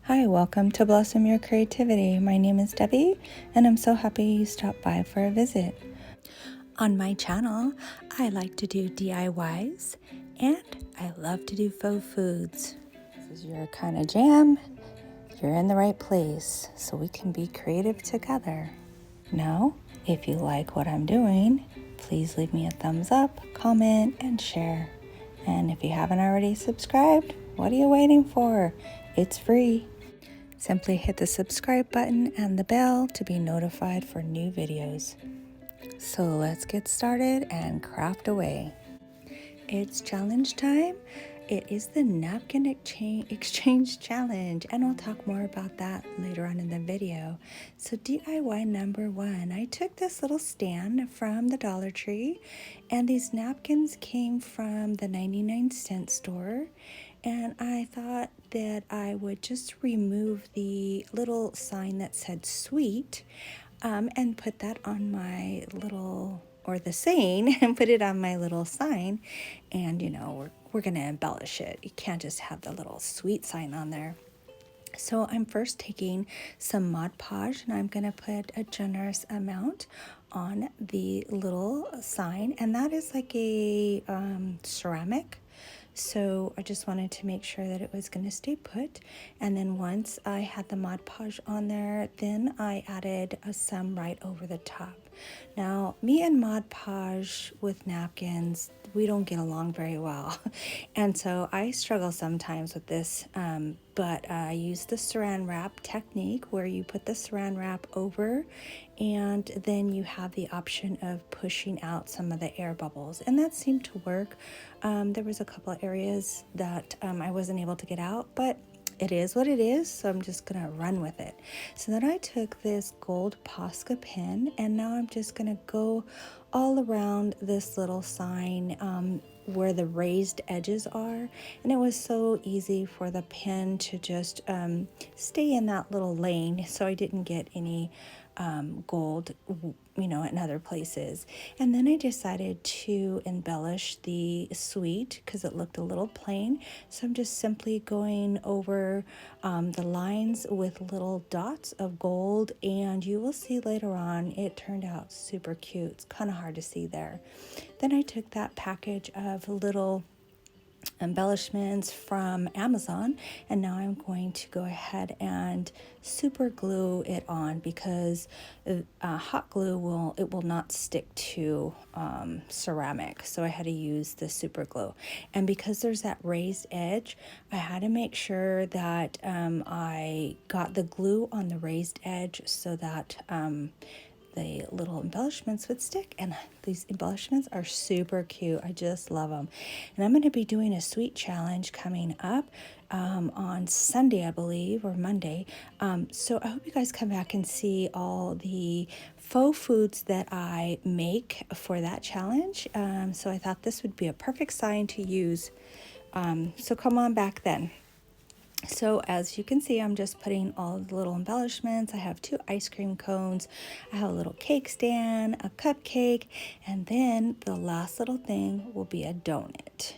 Hi, welcome to Blossom Your Creativity. My name is Debbie, and I'm so happy you stopped by for a visit. On my channel, I like to do DIYs, and I love to do faux foods. This is your kind of jam. You're in the right place, so we can be creative together. Now, if you like what I'm doing, please leave me a thumbs up, comment, and share. And if you haven't already subscribed, what are you waiting for? It's free. Simply hit the subscribe button and the bell to be notified for new videos. So let's get started and craft away. It's challenge time. It is the Napkin Exchange challenge, and I'll talk more about that later on in the video. So DIY number 1, I took this little stand from the Dollar Tree, and these napkins came from the 99-cent store. And I thought that I would just remove the little sign that said sweet and put that on my little, or the saying, and put it on my little sign. And, we're going to embellish it. You can't just have the little sweet sign on there. So I'm first taking some Mod Podge, and I'm going to put a generous amount on the little sign. And that is like a ceramic. So I just wanted to make sure that it was going to stay put. And then once I had the Mod Podge on there, then I added some right over the top. Now, me and Mod Podge with napkins, we don't get along very well. And so I struggle sometimes with this, but I use the saran wrap technique where you put the saran wrap over and then you have the option of pushing out some of the air bubbles. And that seemed to work. There was a couple of areas that I wasn't able to get out, but it is what it is, so I'm just gonna run with it. So then I took this gold Posca pen, and now I'm just gonna go all around this little sign where the raised edges are. And it was so easy for the pen to just stay in that little lane, so I didn't get any gold, in other places. And then I decided to embellish the sweet because it looked a little plain. So I'm just simply going over the lines with little dots of gold, and you will see later on it turned out super cute. It's kind of hard to see there. Then I took that package of little embellishments from Amazon, and now I'm going to go ahead and super glue it on because hot glue will not stick to ceramic, so I had to use the super glue. And because there's that raised edge, I had to make sure that I got the glue on the raised edge so that the little embellishments would stick. And these embellishments are super cute. I just love them. And I'm going to be doing a sweet challenge coming up on Sunday, I believe, or Monday. So I hope you guys come back and see all the faux foods that I make for that challenge. So I thought this would be a perfect sign to use. So come on back then. So as you can see, I'm just putting all the little embellishments. I have 2 ice cream cones. I have a little cake stand, a cupcake, and then the last little thing will be a donut.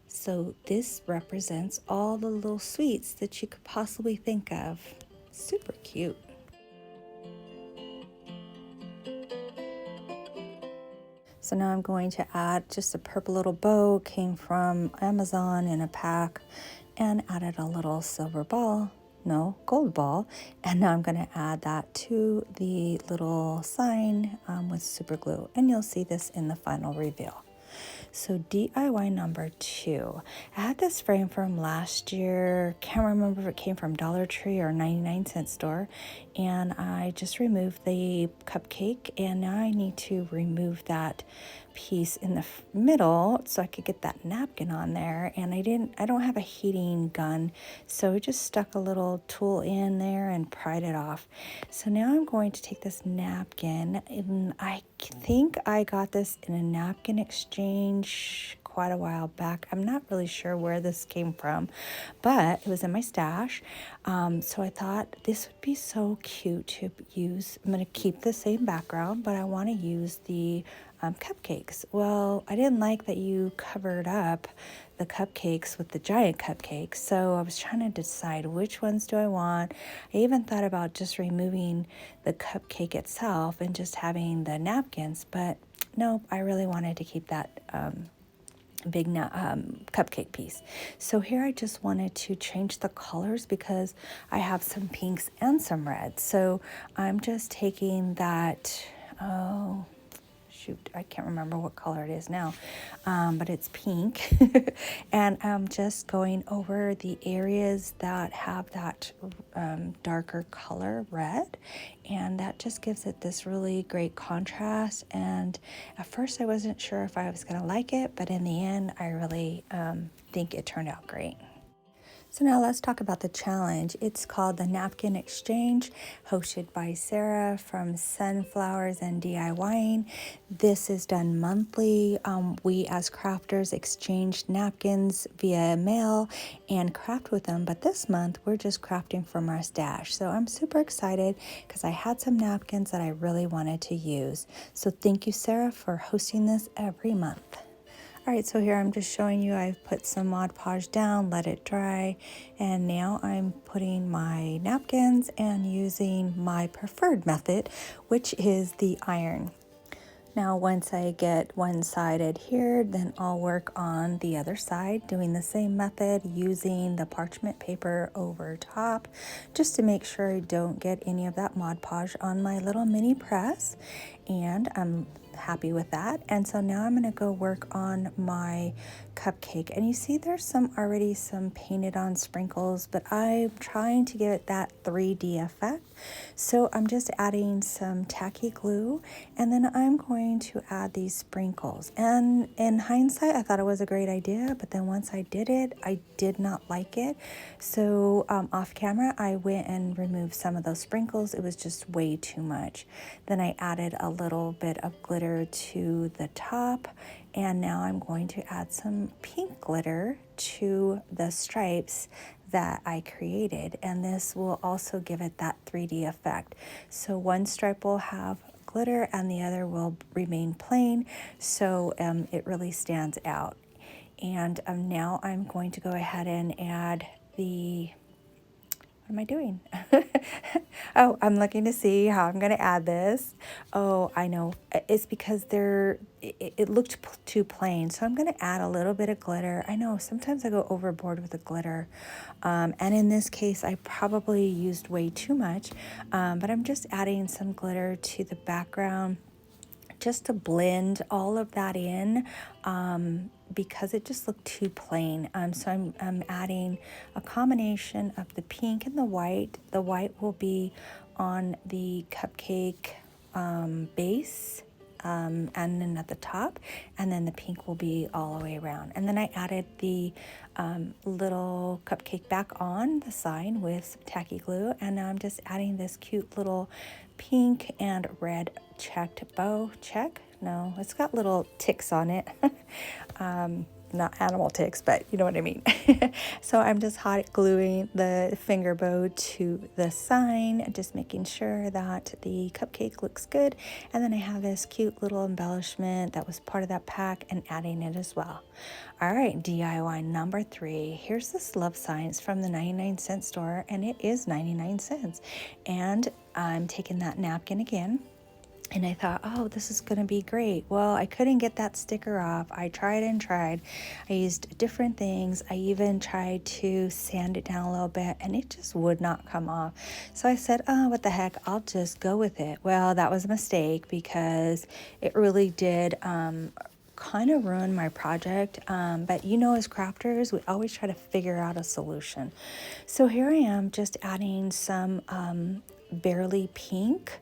So this represents all the little sweets that you could possibly think of. Super cute. So now I'm going to add just a purple little bow, came from Amazon in a pack, and added a little silver ball, no, gold ball. And now I'm going to add that to the little sign with super glue. And you'll see this in the final reveal. So DIY number 2. I had this frame from last year. Can't remember if it came from Dollar Tree or 99-cent store. And I just removed the cupcake, and now I need to remove that piece in the middle so I could get that napkin on there. And I don't have a heating gun, so I just stuck a little tool in there and pried it off. So now I'm going to take this napkin, and I think I got this in a Napkin Exchange quite a while back. I'm not really sure where this came from, but it was in my stash. So I thought this would be so cute to use. I'm going to keep the same background, but I want to use the cupcakes. Well, I didn't like that you covered up the cupcakes with the giant cupcakes. So I was trying to decide which ones do I want. I even thought about just removing the cupcake itself and just having the napkins, but nope, I really wanted to keep that big cupcake piece. So here I just wanted to change the colors because I have some pinks and some reds. So I'm just taking that, oh shoot, I can't remember what color it is now, but it's pink. And I'm just going over the areas that have that darker color, red, and that just gives it this really great contrast. And at first I wasn't sure if I was gonna like it, but in the end I really think it turned out great. So now let's talk about the challenge. It's called the Napkin Exchange, hosted by Sarah from Sunflowers and DIYing. This is done monthly. We as crafters exchange napkins via mail and craft with them, but this month we're just crafting from our stash. So I'm super excited because I had some napkins that I really wanted to use. So thank you, Sarah, for hosting this every month. All right, so here I'm just showing you I've put some Mod Podge down, let it dry, and now I'm putting my napkins and using my preferred method, which is the iron. Now once I get one side adhered, then I'll work on the other side doing the same method using the parchment paper over top just to make sure I don't get any of that Mod Podge on my little mini press. And I'm happy with that. And so now I'm going to go work on my cupcake, and you see there's already some painted on sprinkles, but I'm trying to give it that 3D effect. So I'm just adding some tacky glue, and then I'm going to add these sprinkles. And in hindsight, I thought it was a great idea, but then once I did it, I did not like it. So off camera, I went and removed some of those sprinkles. It was just way too much. Then I added a little bit of glitter to the top, and now I'm going to add some pink glitter to the stripes that I created, and this will also give it that 3D effect. So one stripe will have glitter and the other will remain plain, so it really stands out. And now I'm going to go ahead and add the, what am I doing? Oh, I'm looking to see how I'm going to add this. Oh, I know. It's because it looked too plain. So I'm going to add a little bit of glitter. I know sometimes I go overboard with the glitter. And in this case, I probably used way too much. But I'm just adding some glitter to the background just to blend all of that in, because it just looked too plain. So I'm adding a combination of the pink and the white. The white will be on the cupcake base, and then at the top, and then the pink will be all the way around. And then I added the little cupcake back on the side with some tacky glue, and now I'm just adding this cute little pink and red checked bow. Check? No, it's got little ticks on it. Not animal ticks, but you know what I mean. So I'm just hot gluing the finger bow to the sign, just making sure that the cupcake looks good. And then I have this cute little embellishment that was part of that pack and adding it as well. All right, DIY number 3. Here's this love sign. It's from the 99-cent store, and it is 99 cents. And I'm taking that napkin again. And I thought, oh, this is going to be great. Well, I couldn't get that sticker off. I tried and tried. I used different things. I even tried to sand it down a little bit, and it just would not come off. So I said, oh, what the heck, I'll just go with it. Well, that was a mistake because it really did kind of ruin my project. But you know, as crafters, we always try to figure out a solution. So here I am just adding some Barely Pink.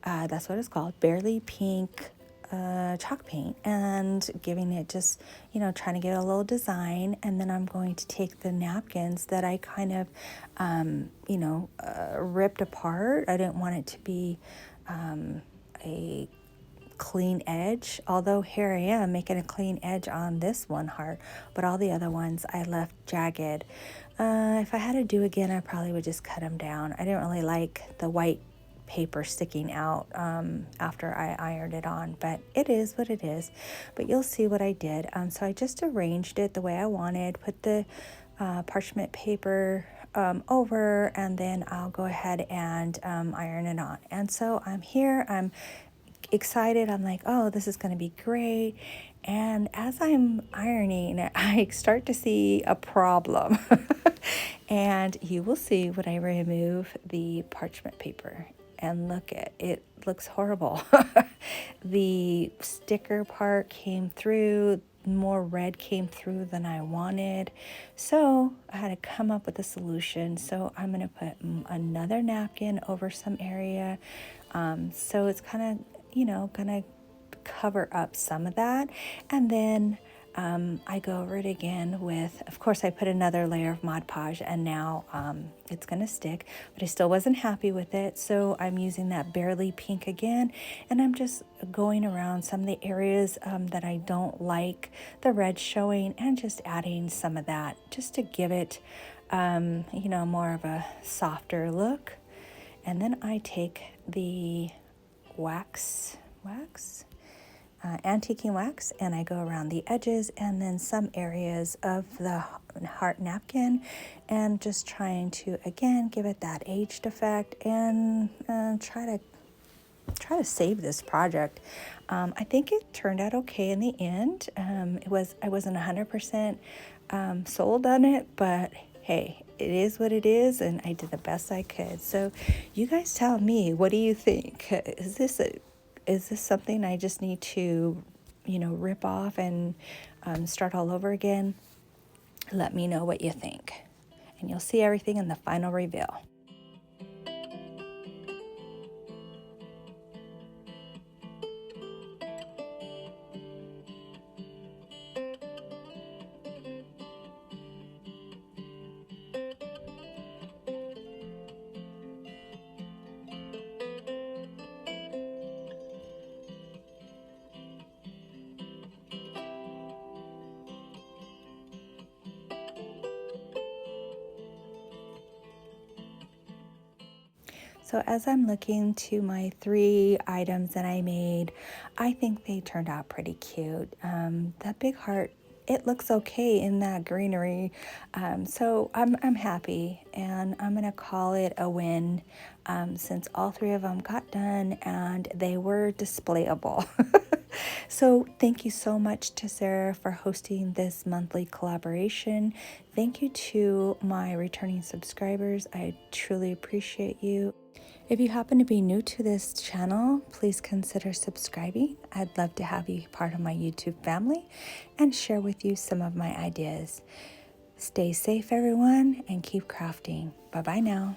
That's what it's called, Barely Pink chalk paint, and giving it just, trying to get a little design. And then I'm going to take the napkins that I kind of, ripped apart. I didn't want it to be a clean edge, although here I am making a clean edge on this one heart, but all the other ones I left jagged. If I had to do again, I probably would just cut them down. I didn't really like the white paper sticking out after I ironed it on, but it is what it is. But you'll see what I did. So I just arranged it the way I wanted, put the parchment paper over, and then I'll go ahead and iron it on. And so I'm here, I'm excited. I'm like, oh, this is going to be great. And as I'm ironing, I start to see a problem. And you will see when I remove the parchment paper. And look at it, looks horrible. The sticker part came through, more red came through than I wanted. So I had to come up with a solution. So I'm going to put another napkin over some area. So it's kind of, gonna cover up some of that. And then I go over it again with, of course, I put another layer of Mod Podge, and now it's gonna stick, but I still wasn't happy with it. So I'm using that Barely Pink again, and I'm just going around some of the areas that I don't like the red showing, and just adding some of that just to give it, more of a softer look. And then I take the antiquing wax, and I go around the edges and then some areas of the heart napkin, and just trying to again give it that aged effect, and try to save this project. I think it turned out okay in the end. I wasn't 100% sold on it, but hey, it is what it is, and I did the best I could. So you guys tell me, what do you think? Is this something I just need to, rip off and start all over again? Let me know what you think, and you'll see everything in the final reveal. So as I'm looking to my 3 items that I made, I think they turned out pretty cute. That big heart, it looks okay in that greenery. So I'm happy, and I'm gonna call it a win, since all 3 of them got done and they were displayable. So thank you so much to Sarah for hosting this monthly collaboration. Thank you to my returning subscribers. I truly appreciate you. If you happen to be new to this channel, please consider subscribing. I'd love to have you part of my YouTube family and share with you some of my ideas. Stay safe, everyone, and keep crafting. Bye-bye now.